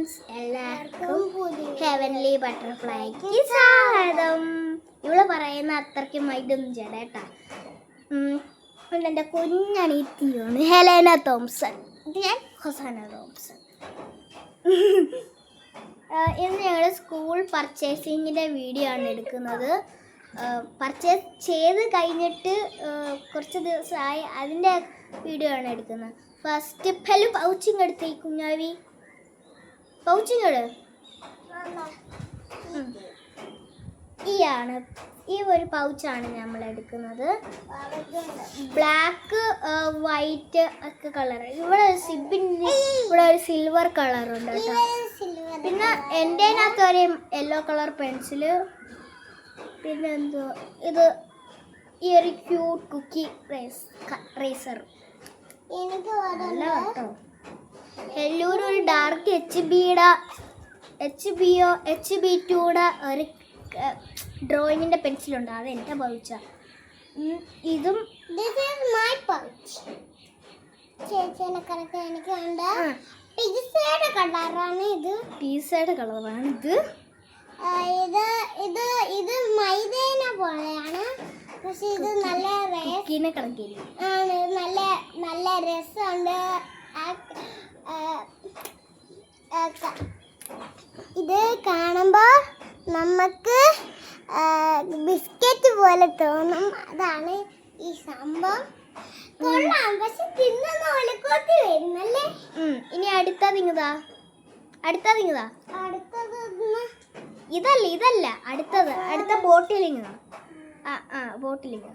Friends, എല്ലാവർക്കും heavenly ബട്ടർഫ്ലൈക്ക് സ്വാഗതം. ഇവിടെ പറയുന്ന അത്രയ്ക്കും ഇതൊന്നും ചേട്ടാ. എൻ്റെ കുഞ്ഞണിയത്തിയാണ് ഹെലേന തോംസൺ. ഇത് ഞാൻ ഹൊസാന തോംസൺ. ഇന്ന് ഞങ്ങൾ സ്കൂൾ പർച്ചേസിങ്ങിൻ്റെ വീഡിയോ ആണ് എടുക്കുന്നത്. പർച്ചേസ് ചെയ്ത് കഴിഞ്ഞിട്ട് കുറച്ച് ദിവസമായി അതിൻ്റെ വീഡിയോ ആണ് എടുക്കുന്നത്. ഫസ്റ്റ് പല പൗച്ചിങ് എടുത്ത് ഈ കുഞ്ഞാവി പൗച്ചിങ് ഇട്. ഈ ഒരു പൗച്ചാണ് നമ്മൾ എടുക്കുന്നത്. ബ്ലാക്ക് വൈറ്റ് ഒക്കെ കളർ. ഇവിടെ സിബിൻ്റെ ഇവിടെ ഒരു സിൽവർ കളറുണ്ട് കേട്ടോ. പിന്നെ എൻ്റെ അതിനകത്ത് ഒരു യെല്ലോ കളർ പെൻസില്. പിന്നെ എന്തോ ഇത് ഈ ഒരു ക്യൂട്ട് കുക്കി റേസർ. നല്ല കേട്ടോ. എല്ലൂരും ഒരു ഡാർക്ക് HB2 ഒരു ഡ്രോയിങ്ങിൻ്റെ പെൻസിലുണ്ട്. അത് എൻ്റെ പൗച്ച. ഇതും പിസയുടെ കളറാണ് ഇത്. ഇത് മൈദേന പോലെയാണ്, പക്ഷെ ഇത് നല്ല കണക്കില്ല. നല്ല രസമുണ്ട്. ഇത് കാണുമ്പോൾ നമുക്ക് ബിസ്ക്കറ്റ് പോലെ തോന്നും. അതാണ് ഈ സംഭവം. കൊള്ളാം, പക്ഷെ തിന്നുന്ന ഒളിക്കോത്തി വരുന്നല്ലേ. ഇനി അടുത്തത് ഇതല്ല അടുത്ത ബോട്ടിലിങ്. ബോട്ടിലിങ്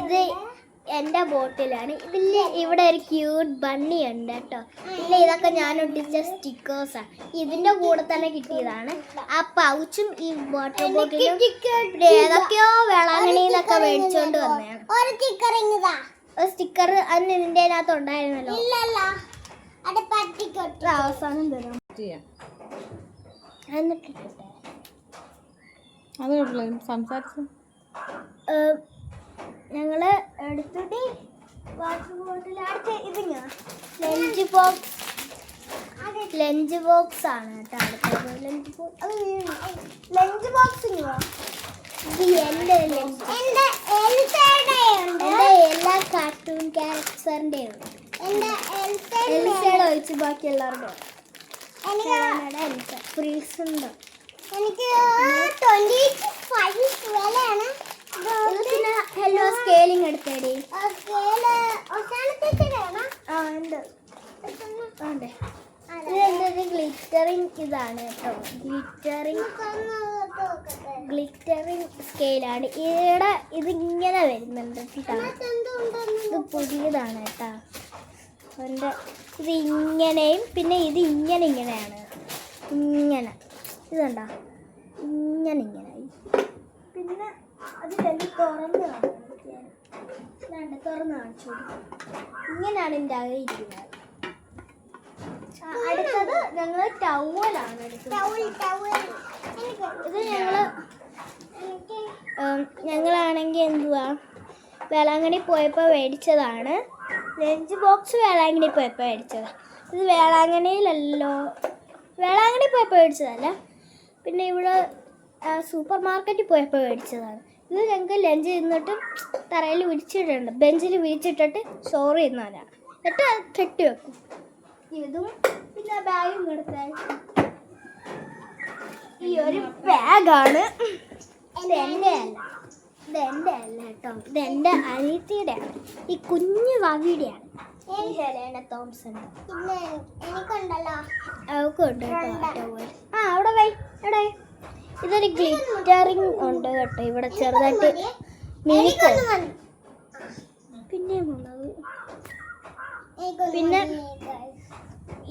ഇത് എൻ്റെ ബോട്ടിലാണ്. ഇവിടെ ഒരു ക്യൂട്ട് ബണ്ണി ഉണ്ട് കേട്ടോ. പിന്നെ ഇതൊക്കെ ഞാൻ ഒട്ടിച്ച സ്റ്റിക്കേഴ്സാണ്. ഇതിൻ്റെ കൂടെ തന്നെ കിട്ടിയതാണ്. ആ പൗച്ചും ഈ വാട്ടർ ബോട്ടിലും ഏതൊക്കെയോ വേളാങ്കണ്ണിന്നൊക്കെ മേടിച്ചോണ്ട് വന്നതാണ്. ഒരു സ്റ്റിക്കർ അന്ന് ഇതിൻ്റെ അതിനകത്ത് ഉണ്ടായിരുന്നല്ലോ. അവസാനം തരാം. എന്നിട്ട് സംസാരിച്ചു ഞങ്ങള് എടുത്തിട്ട് വാട്ടർ ബോട്ടിൽ അടുത്ത് ഇതിങ്ങ ലഞ്ച് ബോക്സ് ആണ് കേട്ടോ. അടുത്തത് ലഞ്ച് ബോക്സ്. ഇത് എൻ്റെ എല്ലാ കാർട്ടൂൺ ക്യാരക്ടറിൻ്റെ എൽസയുടെ ഒഴിച്ച് ബാക്കി എല്ലാവരുടെ ഫ്രീസ് ഉണ്ട്. എനിക്ക് 25 വിലയാണ്. പിന്നെ ഹെല്ലോ സ്കെയിലിംഗ് എടുത്തേടി. ഇതെന്തൊരു ഗ്ലിറ്ററിങ് ഇതാണ് കേട്ടോ. ഗ്ലിറ്ററിങ് സ്കെയിലാണ്. ഇവിടെ ഇതിങ്ങനെ വരുന്നുണ്ട് കേട്ടോ. ഇത് പുതിയതാണ് കേട്ടോ. എൻ്റെ ഇത് ഇങ്ങനെയും പിന്നെ ഇത് ഇങ്ങനെയാണ്. ഇതുണ്ടോ ഇങ്ങനെ. പിന്നെ അത് തുറന്ന് കാണിച്ചു. ഇങ്ങനെയാണ് എൻ്റെ അകെ ഇരിക്കുന്നത്. അടുത്തത് ഞങ്ങൾ ടവലാണ് എടുക്കുന്നത്. ഇത് ഞങ്ങളാണെങ്കിൽ എന്തുവാ വേളാങ്കണ്ണി പോയപ്പോൾ മേടിച്ചതാണ്. ലഞ്ച് ബോക്സ് വേളാങ്കണ്ണി പോയപ്പോൾ മേടിച്ചതാണ്. ഇത് വേളാങ്കണ്ണി പോയപ്പോൾ മേടിച്ചതല്ല. പിന്നെ ഇവിടെ സൂപ്പർ മാർക്കറ്റിൽ പോയപ്പോൾ മേടിച്ചതാണ്. ഇത് ഞങ്ങൾക്ക് ലഞ്ച് തിന്നിട്ട് തറയിൽ വിരിച്ചിട്ടുണ്ട്. ബെഞ്ചിൽ വിരിച്ചിട്ടിട്ട് സ്റ്റോർ ചെയ്യുന്നതാണ്. എന്നിട്ട് അത് കെട്ടി വെക്കും. ഇതും പിന്നെ ബാഗും എടുത്താൽ ഈ ഒരു ബാഗാണ്. ഇതെൻ്റെ അല്ല കേട്ടോ. ഇതെൻ്റെ അനിയത്തിയുടെയാണ്. ഈ കുഞ്ഞു വവിയുടെയാണ്. Helena Thomson. എനിക്കുണ്ടല്ലോ. അവൾക്കുണ്ട് കേട്ടോ. അവിടെ വൈ എവിടെ. ഇതൊരു ഗ്ലിറ്ററിങ് ഉണ്ട് കേട്ടോ. ഇവിടെ ചെറുതായിട്ട് പിന്നെ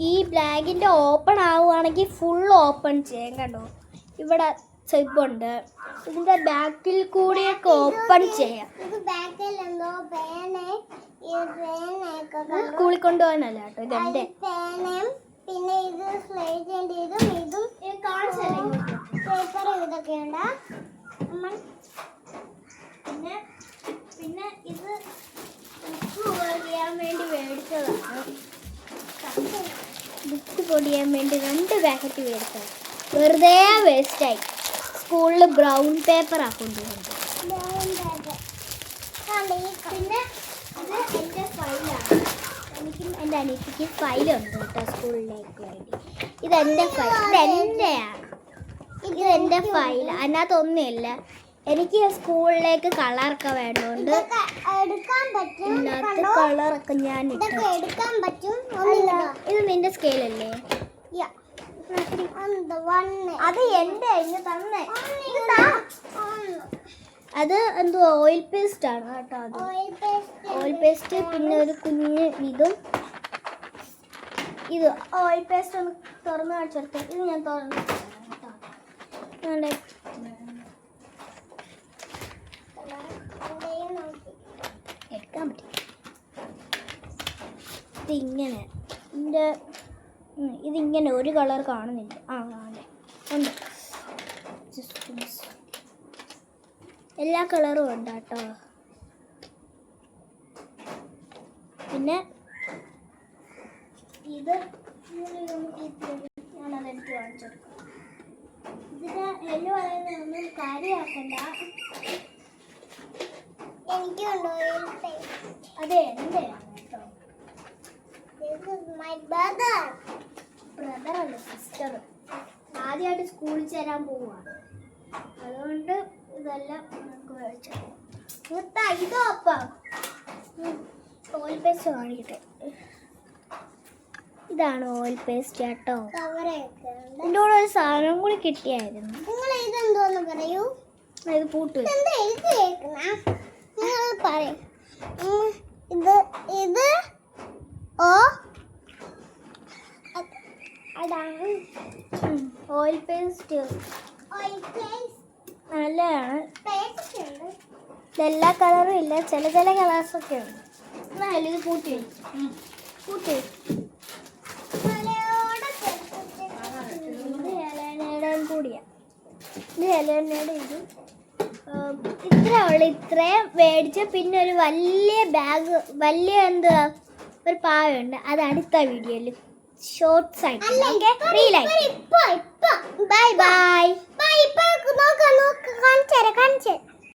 ഈ ബാഗിൻ്റെ ഓപ്പൺ ആവുകയാണെങ്കിൽ ഫുൾ ഓപ്പൺ ചെയ്യാം കേട്ടോ. ഇവിടെ സിബുണ്ട്. ഇതിൻ്റെ ബാക്കിൽ കൂടിയൊക്കെ ഓപ്പൺ ചെയ്യാം. സ്കൂളിൽ കൊണ്ടുപോകാനല്ല കേട്ടോ. ഇതെൻ്റെ പിന്നെ ഇത് സ്ലൈഡിൻ്റെ ഇതും ഇതൊക്കെ ഉണ്ട്. പിന്നെ ഇത് ചെയ്യാൻ വേണ്ടി മേടിച്ചതാണ്. പൊടിയാൻ വേണ്ടി 2 പാക്കറ്റ് മേടിച്ചത്. വെറുതെ വേസ്റ്റായി. സ്കൂളിൽ ബ്രൗൺ പേപ്പറാണ് കൊണ്ടുപോകുന്നത്. പിന്നെ ഇത് എൻ്റെ ഫയലാണ്. എനിക്കും എൻ്റെ അനിയത്തിക്ക് ഫയലുണ്ട് കേട്ടോ സ്കൂളിലേക്ക് വേണ്ടി. ഇതെൻ്റെ ഫയൽ, ഇതെൻ്റെയാണ്. ഇതെൻ്റെ ഫയൽ. അതിനകത്തൊന്നുമില്ല. എനിക്ക് സ്കൂളിലേക്ക് കളറൊക്കെ വേണ്ടതുകൊണ്ട് ഇതിനകത്ത് കളറൊക്കെ ഞാൻ എടുക്കാൻ പറ്റും. ഇത് നിന്റെ സ്കെയിലല്ലേ? അത് എൻ്റെ ഇങ്ങ് തന്നെ. അത് എന്തോ ഓയിൽ പേസ്റ്റ് ആണ് കേട്ടോ. അത് ഓയിൽ പേസ്റ്റ്. പിന്നെ ഒരു കുഞ്ഞ് ഇത് ഓയിൽ പേസ്റ്റ് ഒന്ന് തുറന്ന് കാണിച്ചെടുത്ത്. ഇത് ഞാൻ തുറന്ന് കേട്ടോ. എടുക്കാൻ പറ്റും. ഇതിങ്ങനെ ഒരു കളർ കാണുന്നില്ല. ഉണ്ട്. എല്ലാ കളറും ഉണ്ട് കേട്ടോ. പിന്നെ ഇത് ഞാനതെടുത്ത് കാണിച്ചെടുക്കാം. ഇതിന് എല്ലാം പറയുന്നതൊന്നും കാര്യമാക്കണ്ട. എനിക്കുണ്ടോ? അതെ, എന്റെയാണ് കേട്ടോ. ബ്രദറല്ല, സിസ്റ്റർ. ആദ്യമായിട്ട് സ്കൂളിൽ ചേരാൻ പോവാണ്. അതുകൊണ്ട് ഇതെല്ലാം നമുക്ക് മേടിച്ചു. ഇതോ അപ്പം ഓയിൽ പേസ്റ്റ് കാണിക്കട്ടെ. ഇതാണ് ഓയിൽ പേസ്റ്റ് കേട്ടോ. ഇതിൻ്റെ കൂടെ ഒരു സാധനം കൂടി കിട്ടിയായിരുന്നു. നിങ്ങൾ ഇതെന്തോന്ന് പറയൂ? ഇത് പൂട്ട്. നിങ്ങൾ പറയും. ഇത് അതാണ് ഓയിൽ പേസ്റ്റ്. നല്ലതാണ്. ഇതെല്ലാ കളറും ഇല്ല, ചില കളേഴ്സൊക്കെ ഉണ്ട്. എന്നാലും ഇത് കൂട്ടി ഇലയുടെ കൂടിയാ. ഇത് ഇലയുടെ ഇത് ഇത്രയും മേടിച്ച. പിന്നെ ഒരു വലിയ ബാഗ്, ഒരു പാവയുണ്ട്. അത് അടുത്ത വീഡിയോയിൽ ഷോർട്സ് ആയിട്ട് റീലായി. Bye bye. കാണിച്ചു